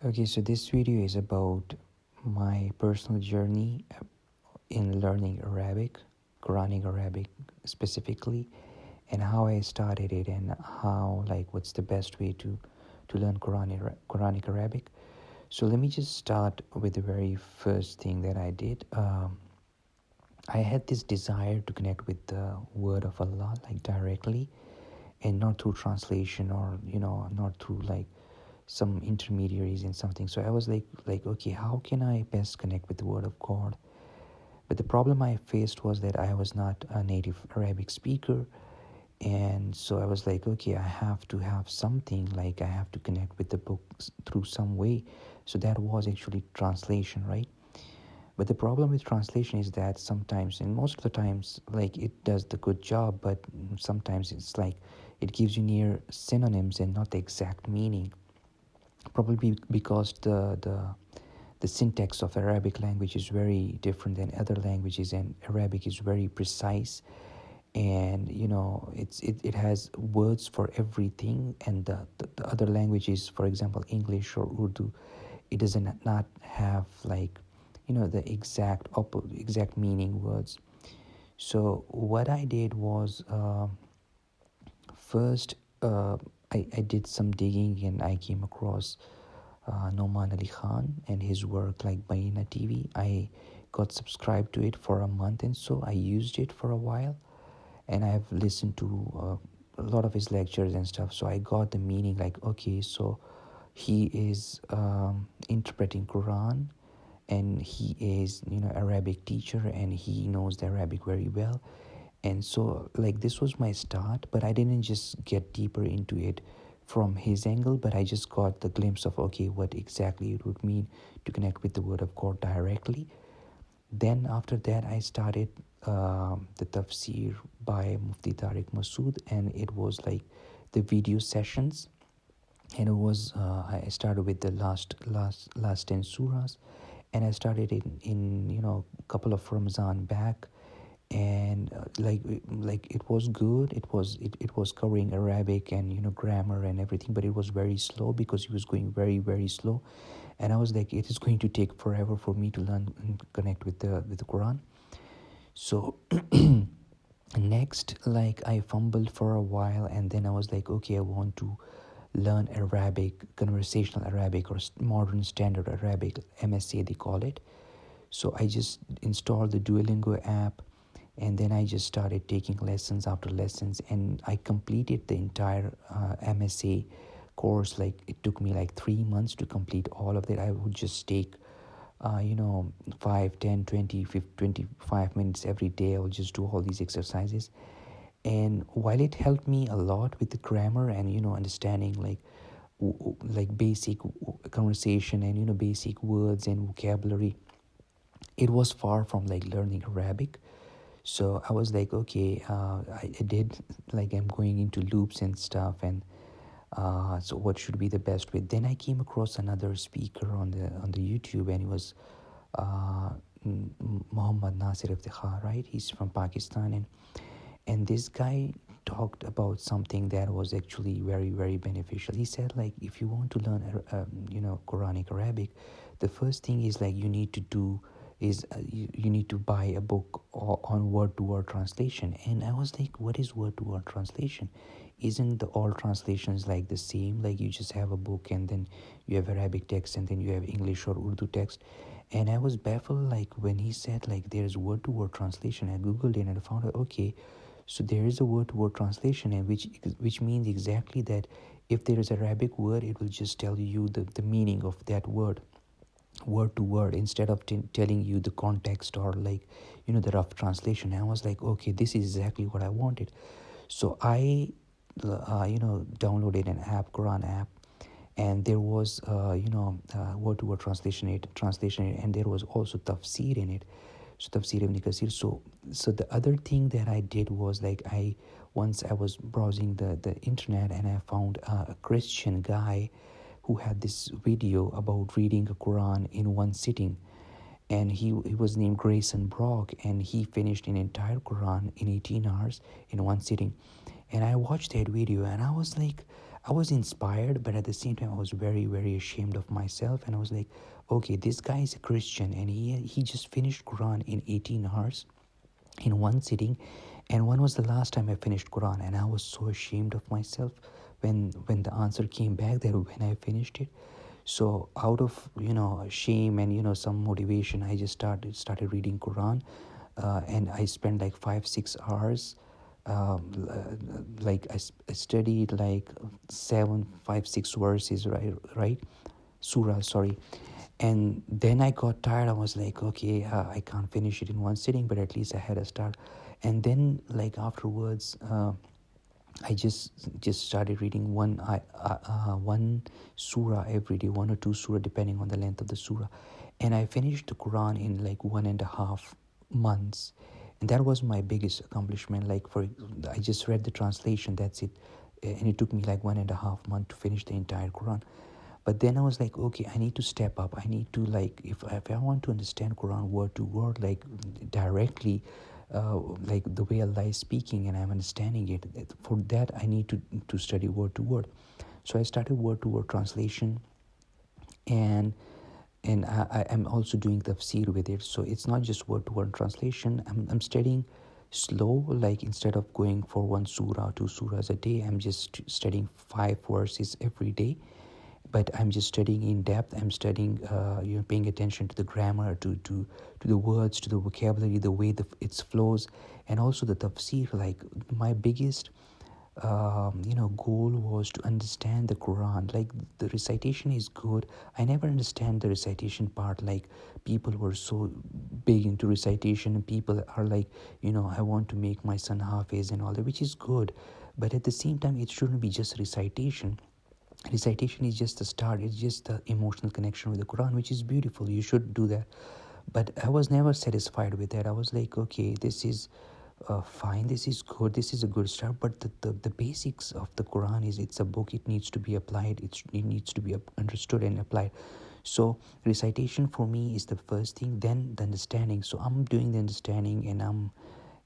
Okay, so this video is about my personal journey in learning Arabic, Quranic Arabic specifically, and how I started it and how, like, what's the best way to learn Quranic Arabic. So let me just start with the very first thing that I did. I had this desire to connect with the word of Allah, like directly, and not through translation or not through like some intermediaries in something. So I was like okay, how can I best connect with the word of God? But the problem I faced was that I was not a native Arabic speaker, and so I was like, okay, I have to have something, like I have to connect with the books through some way. So that was actually translation, right? But the problem with translation is that sometimes, and most of the times, like it does the good job, but sometimes it's like it gives you near synonyms and not the exact meaning. Probably because the syntax of Arabic language is very different than other languages, and Arabic is very precise, and it has words for everything, and the other languages, for example English or Urdu, it doesn't not have like the exact meaning words. So what I did was, first, I did some digging and I came across Noman Ali Khan and his work like Baina TV. I got subscribed to it for a month, and so I used it for a while, and I've listened to a lot of his lectures and stuff. So I got the meaning, like, okay, so he is interpreting Quran, and he is Arabic teacher, and he knows the Arabic very well. And so like this was my start, but I didn't just get deeper into it from his angle, but I just got the glimpse of, okay, what exactly it would mean to connect with the word of God directly. Then after that I started the tafsir by Mufti Tariq Masood, and it was like the video sessions, and it was I started with the last 10 surahs, and I started in a couple of Ramazan back, and like it was good. It was covering Arabic and grammar and everything, but it was very slow because it was going very very slow, and I was like, it is going to take forever for me to learn and connect with the Quran. So next, like, I fumbled for a while, and then I was like, okay, I want to learn Arabic, conversational Arabic, or modern standard Arabic, MSA they call it. So I just installed the Duolingo app, and then I just started taking lessons after lessons, and I completed the entire MSA course. Like, it took me like 3 months to complete all of that. I would just take 5, 10, 20, 50, 25 minutes every day. I will just do all these exercises, and while it helped me a lot with the grammar and understanding like basic conversation and basic words and vocabulary, it was far from like learning Arabic. So I was like, okay, I did, like, I'm going into loops and stuff, and so what should be the best way? Then I came across another speaker on the YouTube, and it was uh, Muhammad Nasir Iftikhar, right? He's from Pakistan, and this guy talked about something that was actually very very beneficial. He said, like, if you want to learn Quranic Arabic, the first thing is like you need to do is you need to buy a book on word to word translation. And I was like, what is word to word translation? Isn't the all translations like the same? Like, you just have a book, and then you have Arabic text, and then you have English or Urdu text. And I was baffled, like, when he said like there's word to word translation. I googled it and I found out, okay, so there is a word to word translation, and which means exactly that if there is an Arabic word, it will just tell you the meaning of that word to word, instead of telling you the context or like the rough translation. I was like, okay, this is exactly what I wanted. So I downloaded an app, Quran app, and there was word to word translation, and there was also tafsir in it. So tafsir ibn Kasir. So the other thing that I did was, like, once I was browsing the internet, and I found a Christian guy who had this video about reading a Quran in one sitting, and he was named Grayson Brock, and he finished an entire Quran in 18 hours in one sitting. And I watched that video, and I was like, I was inspired, but at the same time, I was very, very ashamed of myself. And I was like, okay, this guy is a Christian, and he just finished Quran in 18 hours in one sitting. And when was the last time I finished Quran? And I was so ashamed of myself when the answer came back that when I finished it. So out of shame and some motivation, I just started reading Quran, and I spent like 5-6 hours. Like I studied like 7, 5, 6 verses, right, surah, sorry. And then I got tired. I was like, okay, I can't finish it in one sitting, but at least I had a start. And then like afterwards, I just started reading one surah every day, one or two surah depending on the length of the surah, and I finished the Quran in like 1.5 months, and that was my biggest accomplishment. Like I just read the translation, that's it, and it took me like 1.5 months to finish the entire Quran. But then I was like, okay, I need to step up. I need to like, if I want to understand Quran word to word, like directly, like the way Allah is speaking and I'm understanding it. For that, I need to study word to word. So I started word to word translation, and I'm also doing tafsir with it. So it's not just word to word translation. I'm studying slow, like instead of going for one surah, two surahs a day, I'm just studying 5 verses every day. But I'm just studying in depth. I'm studying, paying attention to the grammar, to the words, to the vocabulary, the way it flows, and also the tafsir. Like my biggest, goal was to understand the Quran. Like the recitation is good. I never understand the recitation part. Like people were so big into recitation, and people are like, I want to make my son Hafiz and all that, which is good. But at the same time, it shouldn't be just recitation. Recitation is just the start. It's just the emotional connection with the Quran, which is beautiful. You should do that. But I was never satisfied with that. I was like, okay, this is fine, this is good, this is a good start, but the basics of the Quran is, it's a book, it needs to be applied, it needs to be understood and applied. So recitation for me is the first thing, then the understanding. So I'm doing the understanding, and I'm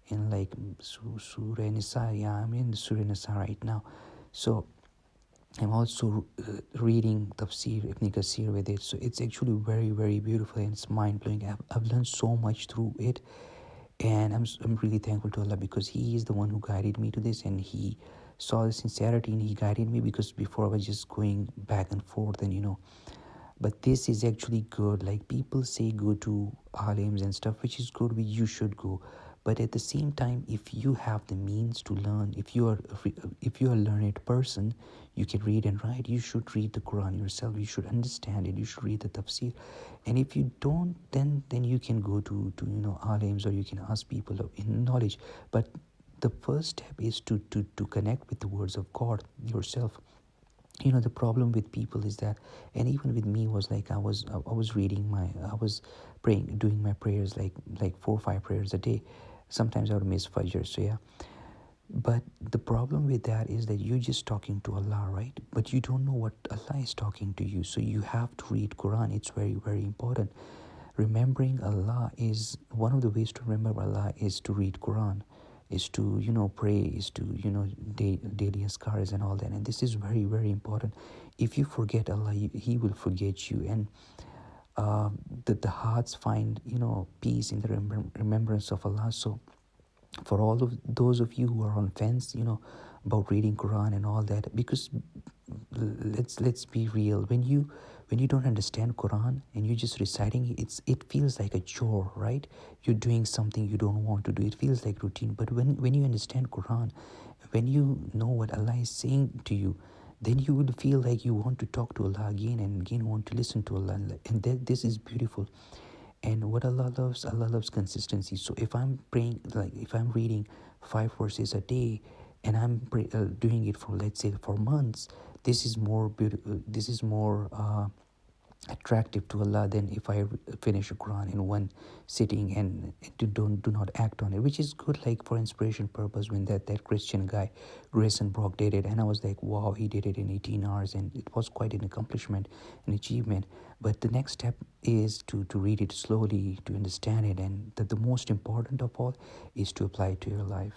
in like Surah Nisa. Yeah, I'm in Surah Nisa right now. So I'm also reading Tafsir Ibn Kathir with it. So it's actually very, very beautiful, and it's mind-blowing. I've learned so much through it, and I'm really thankful to Allah, because He is the one who guided me to this, and He saw the sincerity and He guided me, because before I was just going back and forth, and but this is actually good. Like people say go to alims and stuff, which is good, which you should go. But at the same time, if you have the means to learn, if you are a learned person, you can read and write, you should read the Quran yourself, you should understand it, you should read the tafsir. And if you don't, then you can go to alims, or you can ask people in knowledge. But the first step is to connect with the words of God yourself. The problem with people is that, and even with me, was like I was reading I was praying, doing my prayers, like 4 or 5 prayers a day. Sometimes I would miss Fajr, so yeah. But the problem with that is that you're just talking to Allah, right? But you don't know what Allah is talking to you. So you have to read Quran. It's very, very important. Remembering Allah is one of the ways to remember Allah is to read Quran, is to pray, is to daily askars and all that. And this is very, very important. If you forget Allah, He will forget you. And the hearts find peace in the remembrance of Allah. So for all of those of you who are on fence, about reading Quran and all that, because let's be real, when you don't understand Quran and you're just reciting it feels like a chore, right? You're doing something you don't want to do. It feels like routine. But when you understand Quran, when you know what Allah is saying to you, then you will feel like you want to talk to Allah again and again, want to listen to Allah. And this is beautiful. And what Allah loves consistency. So if I'm praying, like if I'm reading 5 verses a day, and I'm doing it for, let's say, for months, this is more beautiful. This is more attractive to Allah than if I finish a Quran in one sitting and do not act on it, which is good, like for inspiration purpose. When that Christian guy Grayson Brock did it, and I was like, wow, he did it in 18 hours, and it was quite an accomplishment, an achievement. But the next step is to read it slowly, to understand it, and the most important of all is to apply it to your life.